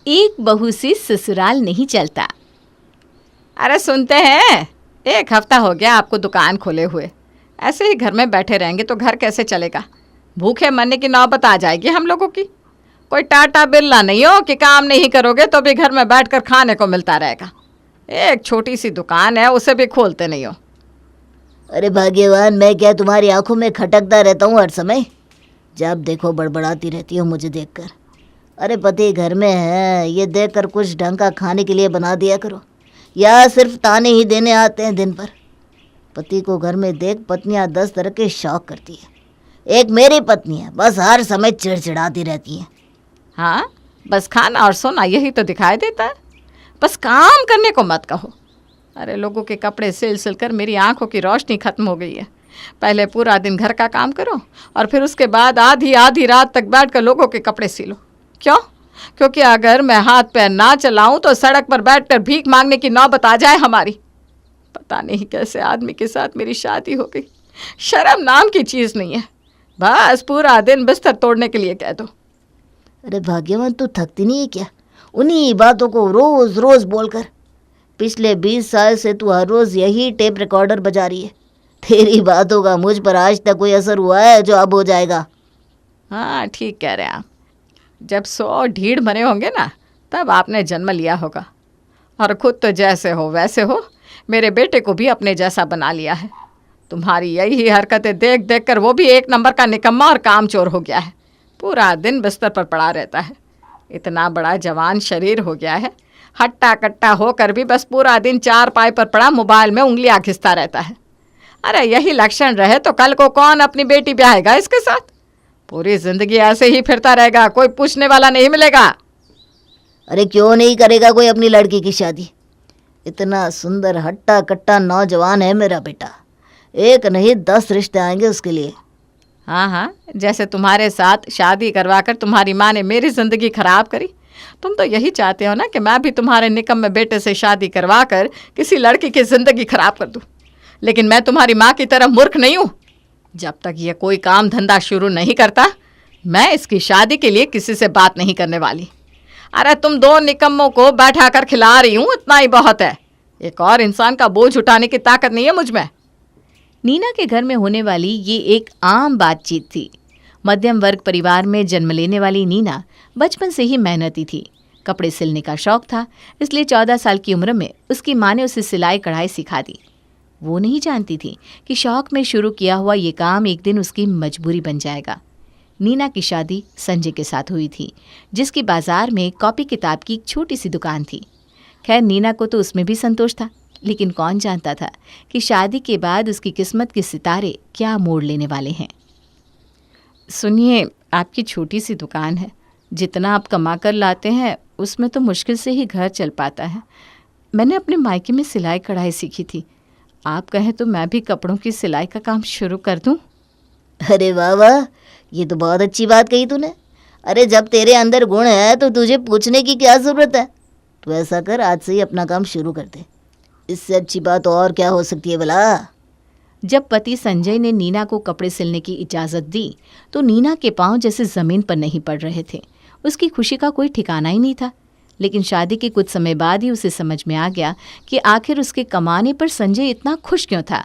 एक बहू से ससुराल नहीं चलता। अरे सुनते हैं, 1 हफ्ता हो गया आपको दुकान खोले हुए। ऐसे ही घर में बैठे रहेंगे तो घर कैसे चलेगा? भूखे मरने की नौबत आ जाएगी हम लोगों की। कोई टाटा बिरला नहीं हो कि काम नहीं करोगे तो भी घर में बैठकर खाने को मिलता रहेगा। एक छोटी सी दुकान है, उसे भी खोलते नहीं हो। अरे भाग्यवान, मैं क्या तुम्हारी आंखों में खटकता रहता हूँ हर समय? जब देखो बड़बड़ाती रहती हो मुझे देखकर। अरे पति घर में है, ये देखकर कुछ ढंग का खाने के लिए बना दिया करो, या सिर्फ ताने ही देने आते हैं दिन भर। पति को घर में देख पत्नियां 10 तरह के शौक करती है। एक मेरी पत्नी है, बस हर समय चिड़चिड़ाती रहती है। हाँ, बस खाना और सोना यही तो दिखाई देता है। बस काम करने को मत कहो। अरे लोगों के कपड़े सिल सिल कर मेरी आंखों की रोशनी खत्म हो गई है। पहले पूरा दिन घर का काम करो और फिर उसके बाद आधी आधी रात तक बैठकर लोगों के कपड़े सिलो। क्यों? क्योंकि अगर मैं हाथ पैर ना चलाऊं तो सड़क पर बैठकर भीख मांगने की नौबत आ जाए हमारी। पता नहीं कैसे आदमी के साथ मेरी शादी हो गई। शर्म नाम की चीज़ नहीं है। बस पूरा दिन बिस्तर तोड़ने के लिए कह दो। अरे भाग्यवान, तू थकती नहीं है क्या उन्हीं बातों को रोज रोज बोलकर? पिछले 20 साल से तू हर रोज यही टेप रिकॉर्डर बजा रही है। तेरी बातों का मुझ पर आज तक कोई असर हुआ है जो अब हो जाएगा? हाँ, ठीक कह रहे हैं आप। जब 100 ढीढ़ बने होंगे ना, तब आपने जन्म लिया होगा। और खुद तो जैसे हो वैसे हो, मेरे बेटे को भी अपने जैसा बना लिया है। तुम्हारी यही हरकतें देख देख कर वो भी 1 नंबर का निकम्मा और कामचोर हो गया है। पूरा दिन बिस्तर पर पड़ा रहता है। इतना बड़ा जवान शरीर हो गया है, हट्टा कट्टा होकर भी बस पूरा दिन 4 पाई पर पड़ा मोबाइल में उंगलियां घिसता रहता है। अरे यही लक्षण रहे तो कल को कौन अपनी बेटी ब्याहेगा इसके साथ? पूरी जिंदगी ऐसे ही फिरता रहेगा, कोई पूछने वाला नहीं मिलेगा। अरे क्यों नहीं करेगा कोई अपनी लड़की की शादी? इतना सुंदर हट्टा कट्टा नौजवान है मेरा बेटा। 1 नहीं 10 रिश्ते आएंगे उसके लिए। हाँ हाँ, जैसे तुम्हारे साथ शादी करवाकर तुम्हारी माँ ने मेरी ज़िंदगी खराब करी। तुम तो यही चाहते हो ना कि मैं भी तुम्हारे निकम्मे बेटे से शादी करवा कर किसी लड़की की ज़िंदगी खराब कर दूँ। लेकिन मैं तुम्हारी माँ की तरह मूर्ख नहीं हूँ। जब तक ये कोई काम धंधा शुरू नहीं करता, मैं इसकी शादी के लिए किसी से बात नहीं करने वाली। अरे तुम 2 निकम्मों को बैठा कर खिला रही हूँ, इतना ही बहुत है। एक और इंसान का बोझ उठाने की ताकत नहीं है मुझ में। नीना के घर में होने वाली ये एक आम बातचीत थी। मध्यम वर्ग परिवार में जन्म लेने वाली नीना बचपन से ही मेहनती थी। कपड़े सिलने का शौक था, इसलिए 14 साल की उम्र में उसकी माँ ने उसे सिलाई कढ़ाई सिखा दी। वो नहीं जानती थी कि शौक में शुरू किया हुआ ये काम एक दिन उसकी मजबूरी बन जाएगा। नीना की शादी संजय के साथ हुई थी, जिसकी बाजार में कॉपी किताब की एक छोटी सी दुकान थी। खैर नीना को तो उसमें भी संतोष था, लेकिन कौन जानता था कि शादी के बाद उसकी किस्मत के सितारे क्या मोड़ लेने वाले हैं। सुनिए, आपकी छोटी सी दुकान है, जितना आप कमा कर लाते हैं उसमें तो मुश्किल से ही घर चल पाता है। मैंने अपने मायके में सिलाई कढ़ाई सीखी थी। आप कहें तो मैं भी कपड़ों की सिलाई का काम शुरू कर दूं? अरे वाह वाह, ये तो बहुत अच्छी बात कही तूने। अरे जब तेरे अंदर गुण है तो तुझे पूछने की क्या ज़रूरत है? तू ऐसा कर, आज से ही अपना काम शुरू कर दे। इससे अच्छी बात और क्या हो सकती है भला? जब पति संजय ने नीना को कपड़े सिलने की इजाज़त दी तो नीना के पांव जैसे ज़मीन पर नहीं पड़ रहे थे। उसकी खुशी का कोई ठिकाना ही नहीं था। लेकिन शादी के कुछ समय बाद ही उसे समझ में आ गया कि आखिर उसके कमाने पर संजय इतना खुश क्यों था।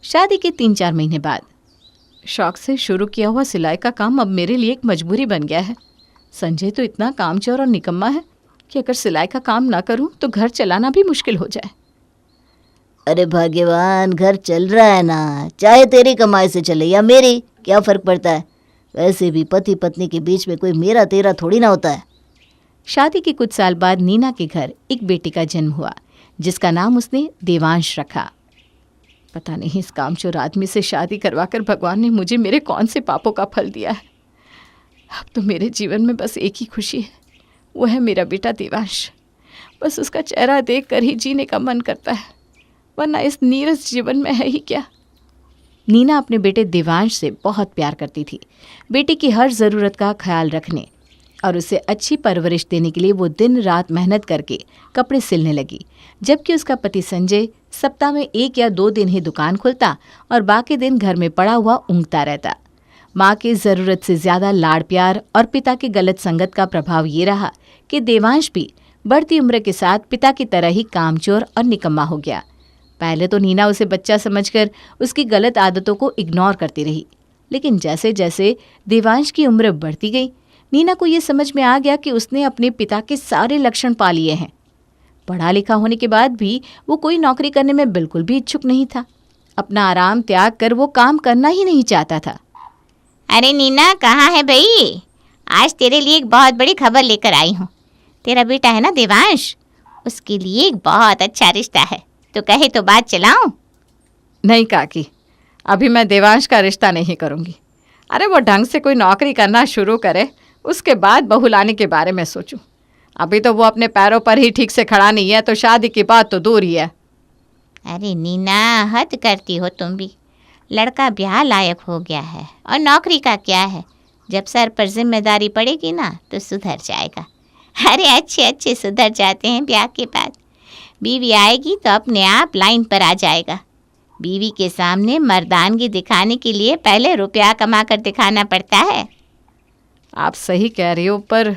शादी के 3-4 महीने बाद शौक से शुरू किया हुआ सिलाई का काम अब मेरे लिए एक मजबूरी बन गया है। संजय तो इतना कामचोर और निकम्मा है कि अगर सिलाई का काम ना करूं तो घर चलाना भी मुश्किल हो जाए। अरे भाग्यवान, घर चल रहा है ना, चाहे तेरी कमाई से चले या मेरी, क्या फ़र्क पड़ता है? वैसे भी पति पत्नी के बीच में कोई मेरा तेरा थोड़ी ना होता है। शादी के कुछ साल बाद नीना के घर एक बेटे का जन्म हुआ, जिसका नाम उसने देवांश रखा। पता नहीं इस कामचोर आदमी से शादी करवाकर भगवान ने मुझे मेरे कौन से पापों का फल दिया है। अब तो मेरे जीवन में बस एक ही खुशी है, वो है मेरा बेटा देवांश। बस उसका चेहरा देख कर ही जीने का मन करता है, वरना इस नीरस जीवन में है ही क्या। नीना अपने बेटे देवांश से बहुत प्यार करती थी। बेटे की हर ज़रूरत का ख्याल रखने और उसे अच्छी परवरिश देने के लिए वो दिन रात मेहनत करके कपड़े सिलने लगी, जबकि उसका पति संजय सप्ताह में 1 या 2 दिन ही दुकान खुलता और बाकी दिन घर में पड़ा हुआ ऊँघता रहता। माँ के ज़रूरत से ज़्यादा लाड़ प्यार और पिता की गलत संगत का प्रभाव ये रहा कि देवांश भी बढ़ती उम्र के साथ पिता की तरह ही कामचोर और निकम्मा हो गया। पहले तो नीना उसे बच्चा समझकर उसकी गलत आदतों को इग्नोर करती रही, लेकिन जैसे जैसे देवांश की उम्र बढ़ती गई, नीना को ये समझ में आ गया कि उसने अपने पिता के सारे लक्षण पा लिए हैं। पढ़ा लिखा होने के बाद भी वो कोई नौकरी करने में बिल्कुल भी इच्छुक नहीं था। अपना आराम त्याग कर वो काम करना ही नहीं चाहता था। अरे नीना, कहाँ है भाई? आज तेरे लिए एक बहुत बड़ी खबर लेकर आई हूँ। तेरा बेटा है ना देवांश, उसके लिए एक बहुत अच्छा रिश्ता है, तो कहे तो बात चलाऊं? नहीं काकी, अभी मैं देवांश का रिश्ता नहीं करूँगी। अरे वो ढंग से कोई नौकरी करना शुरू करे, उसके बाद बहू लाने के बारे में सोचूं। अभी तो वो अपने पैरों पर ही ठीक से खड़ा नहीं है, तो शादी की बात तो दूर ही है। अरे नीना, हद करती हो तुम भी। लड़का ब्याह लायक हो गया है, और नौकरी का क्या है, जब सर पर जिम्मेदारी पड़ेगी ना तो सुधर जाएगा। अरे अच्छे अच्छे सुधर जाते हैं ब्याह के बाद। बीवी आएगी तो अपने आप लाइन पर आ जाएगा। बीवी के सामने मर्दानगी दिखाने के लिए पहले रुपया कमा कर दिखाना पड़ता है। आप सही कह रही हो, पर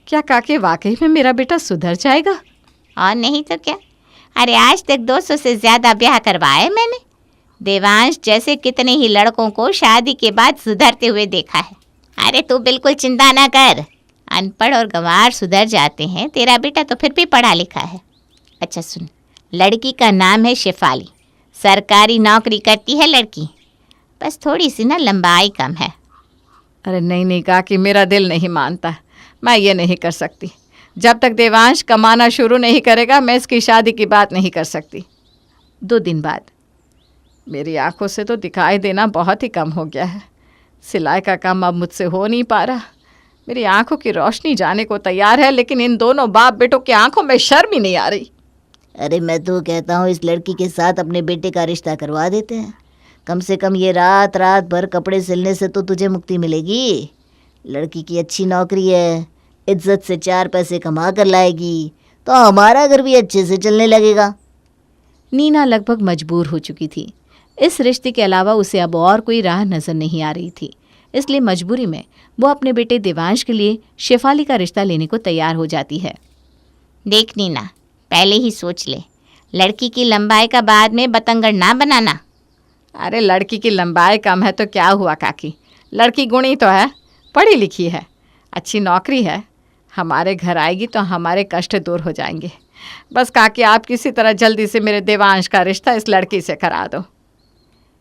क्या काकी वाकई में मेरा बेटा सुधर जाएगा? और नहीं तो क्या। अरे आज तक 200 से ज़्यादा ब्याह करवाए मैंने। देवांश जैसे कितने ही लड़कों को शादी के बाद सुधरते हुए देखा है। अरे तू बिल्कुल चिंता ना कर, अनपढ़ और गंवार सुधर जाते हैं, तेरा बेटा तो फिर भी पढ़ा लिखा है। अच्छा सुन, लड़की का नाम है शेफाली, सरकारी नौकरी करती है लड़की, बस थोड़ी सी ना लंबाई कम है। अरे नहीं नहीं काकी, मेरा दिल नहीं मानता, मैं ये नहीं कर सकती। जब तक देवांश कमाना शुरू नहीं करेगा, मैं इसकी शादी की बात नहीं कर सकती। 2 दिन बाद। मेरी आंखों से तो दिखाई देना बहुत ही कम हो गया है। सिलाई का काम अब मुझसे हो नहीं पा रहा। मेरी आंखों की रोशनी जाने को तैयार है, लेकिन इन दोनों बाप बेटों की आंखों में शर्म ही नहीं आ रही। अरे मैं तो कहता हूँ इस लड़की के साथ अपने बेटे का रिश्ता करवा देते हैं। कम से कम ये रात रात भर कपड़े सिलने से तो तुझे मुक्ति मिलेगी। लड़की की अच्छी नौकरी है, इज्जत से 4 पैसे कमा कर लाएगी, तो हमारा घर भी अच्छे से चलने लगेगा। नीना लगभग मजबूर हो चुकी थी। इस रिश्ते के अलावा उसे अब और कोई राह नजर नहीं आ रही थी, इसलिए मजबूरी में वो अपने बेटे देवांश के लिए शेफाली का रिश्ता लेने को तैयार हो जाती है। देख नीना, पहले ही सोच ले, लड़की की लंबाई का बाद में बतंगड़ ना बनाना। अरे लड़की की लंबाई कम है तो क्या हुआ काकी, लड़की गुणी तो है, पढ़ी लिखी है, अच्छी नौकरी है। हमारे घर आएगी तो हमारे कष्ट दूर हो जाएंगे। बस काकी, आप किसी तरह जल्दी से मेरे देवांश का रिश्ता इस लड़की से करा दो।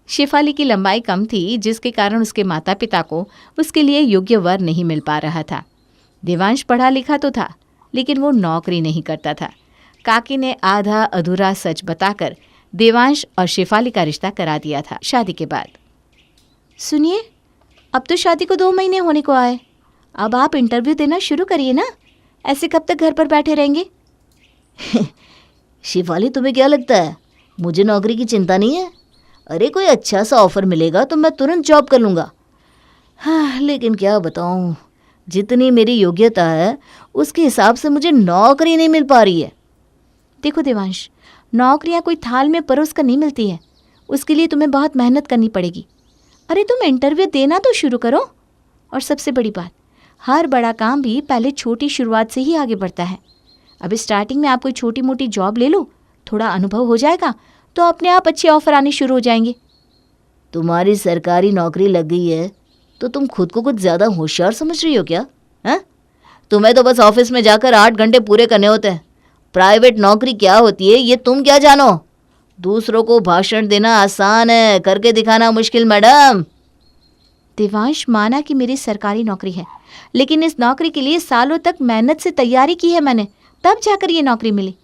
शेफाली की लंबाई कम थी, जिसके कारण उसके माता पिता को उसके लिए योग्य वर नहीं मिल पा रहा था। देवांश पढ़ा लिखा तो था, लेकिन वो नौकरी नहीं करता था। काकी ने आधा अधूरा सच बताकर देवांश और शेफाली का रिश्ता करा दिया था। शादी के बाद, सुनिए, अब तो शादी को 2 महीने होने को आए, अब आप इंटरव्यू देना शुरू करिए ना, ऐसे कब तक घर पर बैठे रहेंगे? शिफाली, तुम्हें क्या लगता है मुझे नौकरी की चिंता नहीं है? अरे कोई अच्छा सा ऑफ़र मिलेगा तो मैं तुरंत जॉब कर लूँगा। हाँ, लेकिन क्या बताऊँ, जितनी मेरी योग्यता है उसके हिसाब से मुझे नौकरी नहीं मिल पा रही है। देखो देवांश, नौकरियां कोई थाल में परोस कर नहीं मिलती है, उसके लिए तुम्हें बहुत मेहनत करनी पड़ेगी। अरे तुम इंटरव्यू देना तो शुरू करो। और सबसे बड़ी बात, हर बड़ा काम भी पहले छोटी शुरुआत से ही आगे बढ़ता है। अभी स्टार्टिंग में आप कोई छोटी मोटी जॉब ले लो, थोड़ा अनुभव हो जाएगा तो अपने आप अच्छे ऑफर आने शुरू हो जाएंगे। तुम्हारी सरकारी नौकरी लग गई है तो तुम खुद को कुछ ज़्यादा होशियार समझ रही हो क्या? हैं? तुम्हें तो बस ऑफिस में जाकर 8 घंटे पूरे करने होते हैं। प्राइवेट नौकरी क्या होती है ये तुम क्या जानो? दूसरों को भाषण देना आसान है, करके दिखाना मुश्किल मैडम। देवांश, माना कि मेरी सरकारी नौकरी है, लेकिन इस नौकरी के लिए सालों तक मेहनत से तैयारी की है मैंने, तब जाकर ये नौकरी मिली।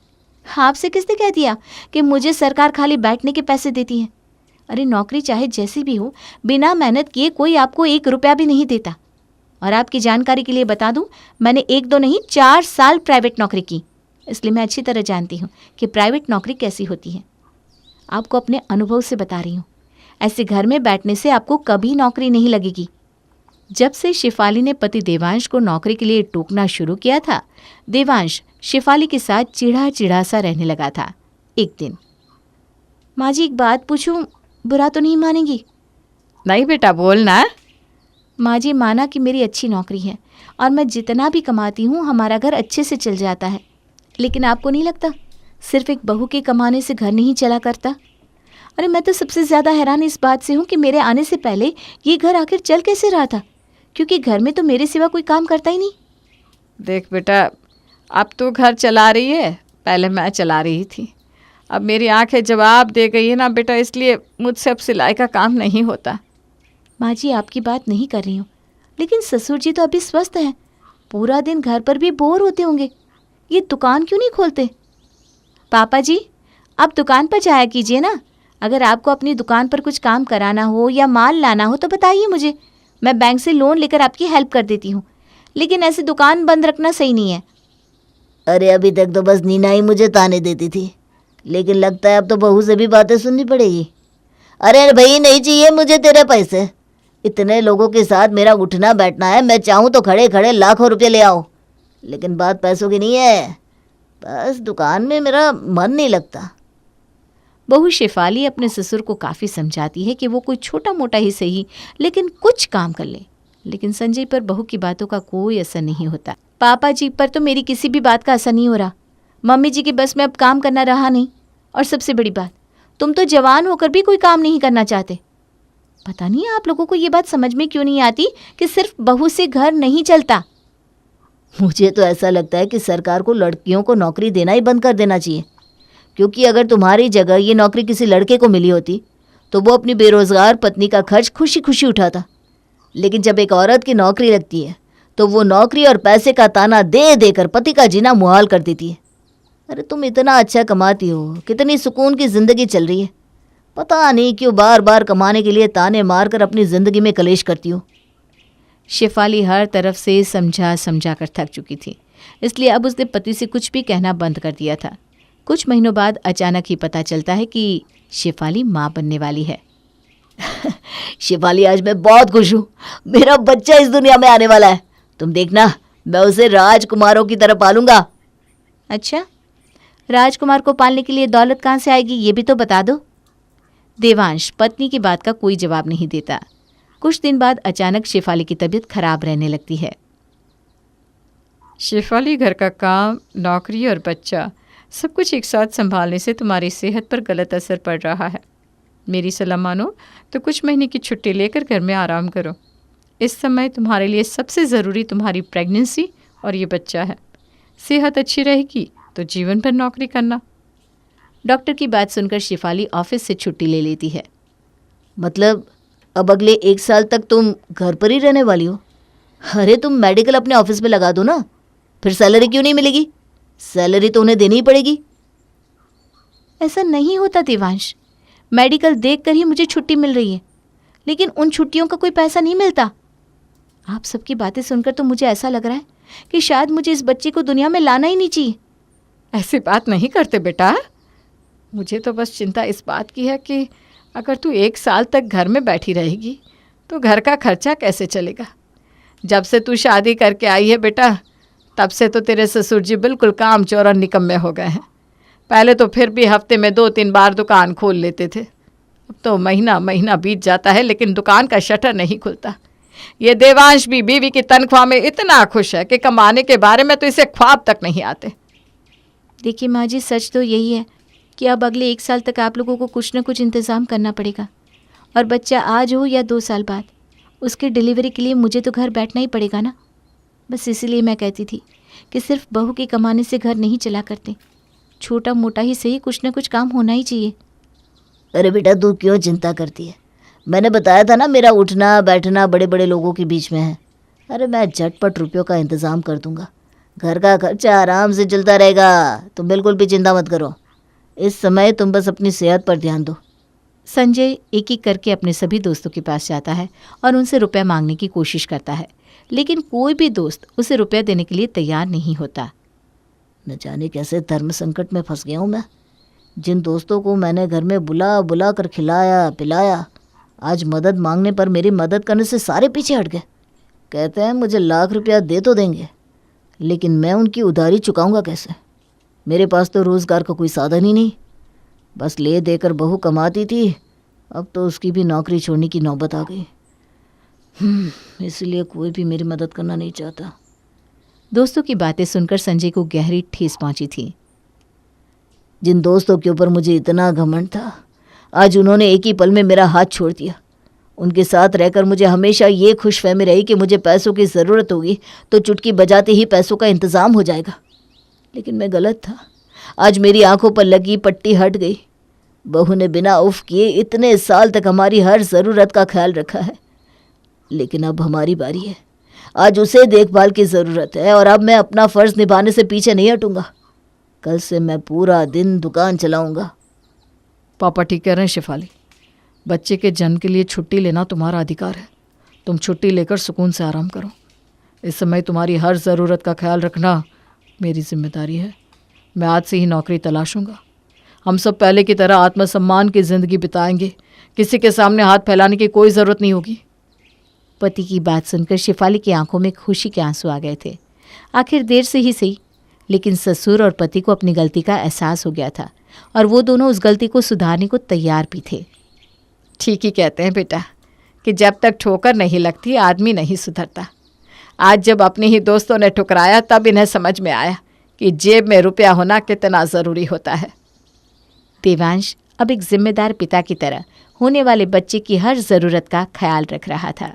आपसे किसने कह दिया कि मुझे सरकार खाली बैठने के पैसे देती है? अरे नौकरी चाहे जैसी भी हो, बिना मेहनत किए कोई आपको 1 रुपया भी नहीं देता। और आपकी जानकारी के लिए बता दूं, मैंने 1-2 नहीं 4 साल प्राइवेट नौकरी की, इसलिए मैं अच्छी तरह जानती हूँ कि प्राइवेट नौकरी कैसी होती है। आपको अपने अनुभव से बता रही हूँ, ऐसे घर में बैठने से आपको कभी नौकरी नहीं लगेगी। जब से शेफाली ने पति देवांश को नौकरी के लिए टोकना शुरू किया था, देवांश शेफाली के साथ चिढ़ा चिढ़ा सा रहने लगा था। एक दिन, माँ जी एक बात पूछूं, बुरा तो नहीं मानेंगी? नहीं बेटा, बोलना। माँ जी, माना कि मेरी अच्छी नौकरी है, और मैं जितना भी कमाती हूँ हमारा घर अच्छे से चल जाता है। लेकिन आपको नहीं लगता सिर्फ एक बहू के कमाने से घर नहीं चला करता? अरे मैं तो सबसे ज़्यादा हैरान इस बात से हूँ कि मेरे आने से पहले ये घर आखिर चल कैसे रहा था, क्योंकि घर में तो मेरे सिवा कोई काम करता ही नहीं। देख बेटा, अब तू घर चला रही है, पहले मैं चला रही थी। अब मेरी आंखें जवाब दे गई है ना बेटा, इसलिए मुझसे अब सिलाई का काम नहीं होता। माँ जी आपकी बात नहीं कर रही हूँ, लेकिन ससुर जी तो अभी स्वस्थ हैं, पूरा दिन घर पर भी बोर होते होंगे, ये दुकान क्यों नहीं खोलते? पापा जी आप दुकान पर जाया कीजिए ना। अगर आपको अपनी दुकान पर कुछ काम कराना हो या माल लाना हो तो बताइए मुझे, मैं बैंक से लोन लेकर आपकी हेल्प कर देती हूँ, लेकिन ऐसे दुकान बंद रखना सही नहीं है। अरे अभी तक तो बस नीना ही मुझे ताने देती थी, लेकिन लगता है अब तो बहू से भी बातें सुननी पड़ेगी। अरे भाई नहीं चाहिए मुझे तेरे पैसे, इतने लोगों के साथ मेरा उठना बैठना है, मैं चाहूँ तो खड़े खड़े लाखों रुपये ले आओ, लेकिन बात पैसों की नहीं है, बस दुकान में मेरा मन नहीं लगता। बहू शेफाली अपने ससुर को काफ़ी समझाती है कि वो कोई छोटा मोटा ही सही लेकिन कुछ काम कर ले, लेकिन संजय पर बहू की बातों का कोई असर नहीं होता। पापा जी पर तो मेरी किसी भी बात का असर नहीं हो रहा, मम्मी जी के बस में अब काम करना रहा नहीं, और सबसे बड़ी बात तुम तो जवान होकर भी कोई काम नहीं करना चाहते। पता नहीं आप लोगों को ये बात समझ में क्यों नहीं आती कि सिर्फ बहू से घर नहीं चलता। मुझे तो ऐसा लगता है कि सरकार को लड़कियों को नौकरी देना ही बंद कर देना चाहिए, क्योंकि अगर तुम्हारी जगह ये नौकरी किसी लड़के को मिली होती तो वो अपनी बेरोज़गार पत्नी का खर्च खुशी खुशी उठाता, लेकिन जब एक औरत की नौकरी लगती है तो वो नौकरी और पैसे का ताना दे देकर पति का जीना मुहाल कर देती है। अरे तुम इतना अच्छा कमाती हो, कितनी सुकून की ज़िंदगी चल रही है, पता नहीं क्यों बार बार कमाने के लिए ताने मारकर अपनी ज़िंदगी में कलेश करती हो। शेफाली हर तरफ से समझा समझा कर थक चुकी थी, इसलिए अब उसने पति से कुछ भी कहना बंद कर दिया था। कुछ महीनों बाद अचानक ही पता चलता है कि शेफाली माँ बनने वाली है। शेफाली आज मैं बहुत खुश हूँ, मेरा बच्चा इस दुनिया में आने वाला है, तुम देखना मैं उसे राजकुमारों की तरह पालूंगा। अच्छा, राजकुमार को पालने के लिए दौलत कहाँ से आएगी ये भी तो बता दो। देवांश पत्नी की बात का कोई जवाब नहीं देता। कुछ दिन बाद अचानक शेफाली की तबीयत खराब रहने लगती है। शेफाली, घर का काम, नौकरी और बच्चा सब कुछ एक साथ संभालने से तुम्हारी सेहत पर गलत असर पड़ रहा है। मेरी सलाह मानो तो कुछ महीने की छुट्टी लेकर घर में आराम करो। इस समय तुम्हारे लिए सबसे ज़रूरी तुम्हारी प्रेगनेंसी और ये बच्चा है। सेहत अच्छी रहेगी तो जीवन भर नौकरी करना। डॉक्टर की बात सुनकर शेफाली ऑफिस से छुट्टी ले लेती है। मतलब अब अगले 1 साल तक तुम घर पर ही रहने वाली हो? अरे तुम मेडिकल अपने ऑफिस में लगा दो ना, फिर सैलरी क्यों नहीं मिलेगी? सैलरी तो उन्हें देनी ही पड़ेगी। ऐसा नहीं होता देवांश, मेडिकल देखकर ही मुझे छुट्टी मिल रही है, लेकिन उन छुट्टियों का कोई पैसा नहीं मिलता। आप सबकी बातें सुनकर तो मुझे ऐसा लग रहा है कि शायद मुझे इस बच्चे को दुनिया में लाना ही नहीं चाहिए। ऐसी बात नहीं करते बेटा, मुझे तो बस चिंता इस बात की है कि अगर तू 1 साल तक घर में बैठी रहेगी तो घर का खर्चा कैसे चलेगा। जब से तू शादी करके आई है बेटा, तब से तो तेरे ससुर जी बिल्कुल कामचोर और निकम्मे हो गए हैं। पहले तो फिर भी हफ्ते में 2-3 बार दुकान खोल लेते थे, अब तो महीना महीना बीत जाता है लेकिन दुकान का शटर नहीं खुलता। ये देवांश भी बीवी की तनख्वाह में इतना खुश है कि कमाने के बारे में तो इसे ख्वाब तक नहीं आते। देखिए माँ जी, सच तो यही है कि अब अगले 1 साल तक आप लोगों को कुछ न कुछ इंतज़ाम करना पड़ेगा, और बच्चा आज हो या 2 साल बाद, उसकी डिलीवरी के लिए मुझे तो घर बैठना ही पड़ेगा ना। बस इसीलिए मैं कहती थी कि सिर्फ बहू के कमाने से घर नहीं चला करते, छोटा मोटा ही सही कुछ न कुछ काम होना ही चाहिए। अरे बेटा तू क्यों चिंता करती है, मैंने बताया था ना मेरा उठना बैठना बड़े बड़े लोगों के बीच में है। अरे मैं झटपट रुपयों का इंतज़ाम कर दूंगा, घर का खर्चा आराम से चलता रहेगा, तुम बिल्कुल भी चिंता मत करो। इस समय तुम बस अपनी सेहत पर ध्यान दो। संजय एक एक करके अपने सभी दोस्तों के पास जाता है और उनसे रुपया मांगने की कोशिश करता है, लेकिन कोई भी दोस्त उसे रुपया देने के लिए तैयार नहीं होता। न जाने कैसे धर्म संकट में फंस गया हूँ मैं। जिन दोस्तों को मैंने घर में बुला बुला कर खिलाया पिलाया, आज मदद मांगने पर मेरी मदद करने से सारे पीछे हट गए। कहते हैं मुझे लाख रुपया दे तो देंगे, लेकिन मैं उनकी उधारी चुकाऊंगा कैसे? मेरे पास तो रोज़गार का कोई साधन ही नहीं, बस ले देकर बहू कमाती थी, अब तो उसकी भी नौकरी छोड़ने की नौबत आ गई। इसलिए कोई भी मेरी मदद करना नहीं चाहता। दोस्तों की बातें सुनकर संजय को गहरी ठेस पहुंची थी। जिन दोस्तों के ऊपर मुझे इतना घमंड था, आज उन्होंने एक ही पल में मेरा हाथ छोड़ दिया। उनके साथ रहकर मुझे हमेशा ये खुशफहमी रही कि मुझे पैसों की ज़रूरत होगी तो चुटकी बजाते ही पैसों का इंतज़ाम हो जाएगा। लेकिन मैं गलत था। आज मेरी आंखों पर लगी पट्टी हट गई। बहू ने बिना उफ किए इतने साल तक हमारी हर ज़रूरत का ख्याल रखा है, लेकिन अब हमारी बारी है। आज उसे देखभाल की ज़रूरत है और अब मैं अपना फ़र्ज़ निभाने से पीछे नहीं हटूंगा। कल से मैं पूरा दिन दुकान चलाऊंगा। पापा ठीक कह रहे हैं शेफाली, बच्चे के जन्म के लिए छुट्टी लेना तुम्हारा अधिकार है। तुम छुट्टी लेकर सुकून से आराम करो। इस समय तुम्हारी हर ज़रूरत का ख्याल रखना मेरी जिम्मेदारी है। मैं आज से ही नौकरी तलाशूंगा। हम सब पहले की तरह आत्मसम्मान की ज़िंदगी बिताएंगे। किसी के सामने हाथ फैलाने की कोई ज़रूरत नहीं होगी। पति की बात सुनकर शेफाली की आंखों में खुशी के आंसू आ गए थे। आखिर देर से ही सही, लेकिन ससुर और पति को अपनी गलती का एहसास हो गया था और वो दोनों उस गलती को सुधारने को तैयार भी थे। ठीक ही कहते हैं बेटा कि जब तक ठोकर नहीं लगती आदमी नहीं सुधरता। आज जब अपने ही दोस्तों ने ठुकराया तब इन्हें समझ में आया कि जेब में रुपया होना कितना ज़रूरी होता है। देवांश अब एक जिम्मेदार पिता की तरह होने वाले बच्चे की हर ज़रूरत का ख्याल रख रहा था।